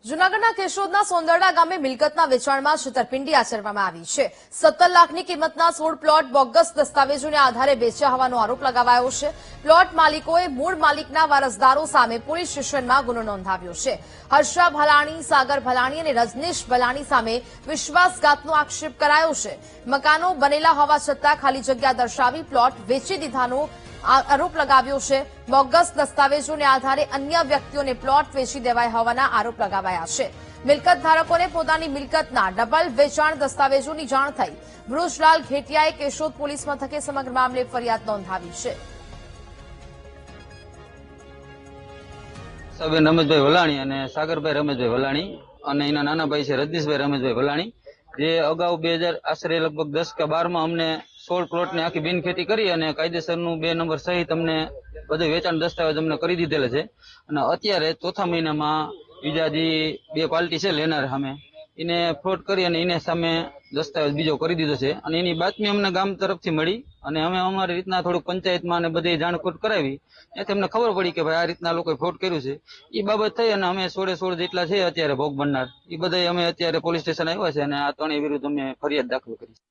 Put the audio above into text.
જૂનાગઢના કેશોદના સોંદરડા ગામે મિલકતના વેચાણમાં છેતરપિંડી આચરવામાં આવી છે। 17 લાખની કિંમતના 16 પ્લોટ બોગસ દસ્તાવેજોના આધારે વેચ્યા હોવાનો આરોપ લગાવાયો છે। પ્લોટ માલિકોએ મૂળ માલિકના વારસદારો સામે પોલીસ સ્ટેશનમાં ગુનો નોંધાવ્યો છે। હર્ષા ભલાણી, સાગર ભલાણી અને રજનીશ ભલાણી સામે વિશ્વાસઘાતનો આક્ષેપ કરાયો છે। મકાનો બનેલા હોવા છતાં ખાલી જગ્યા દર્શાવી પ્લોટ વેચી દીધાનો આરોપ લગાવ્યો છે। બોગસ દસ્તાવેજોને આધારે અન્ય વ્યક્તિઓને પ્લોટ વેચી દેવાયા હોવાના આરોપ લગાવાયા છે। મિલકત ધારકોને પોતાની મિલકતના ડબલ વેચાણ દસ્તાવેજોની જાણ થઈ। બૃજલાલ ઘેટિયાએ કેશોદ પોલીસ મથકે સમગ્ર મામલે ફરિયાદ નોંધાવી છે। સાબેન રમેશભાઈ વલાણી અને સાગરભાઈ રમેશભાઈ વલાણી અને એના નાના ભાઈ છે રજનીશભાઈ રમેશભાઈ વલાણી, જે અગાઉ 2000 આશરે લગભગ 10 કે 12 માં અમને 16 પ્લોટની આખી બિનખેતી કરી અને કાયદેસરનું 2 નંબર સહિત અમને બધું વેચાણ દસ્તાવેજ અમને કરી દીધેલા છે। અને અત્યારે ચોથા મહિનામાં બીજા જે 2 પાર્ટી છે લેનાર સામે એને ફ્રોડ કરી અને એને સામે દસ્તાવેજ બીજો કરી દીધો છે। અને એની બાતમી અમને ગામ તરફથી મળી અને અમે અમારી રીતના થોડુંક પંચાયતમાં અને બધી જાણખોટ કરાવી, ત્યાંથી અમને ખબર પડી કે ભાઈ આ રીતના લોકોએ ફ્રોડ કર્યું છે। એ બાબત થઈ અને અમે 16 જેટલા છે અત્યારે ભોગ બનનાર, એ બધા અમે અત્યારે પોલીસ સ્ટેશન આવ્યા છે અને આ ત્રણેય વિરુદ્ધ અમે ફરિયાદ દાખલ કરી છે।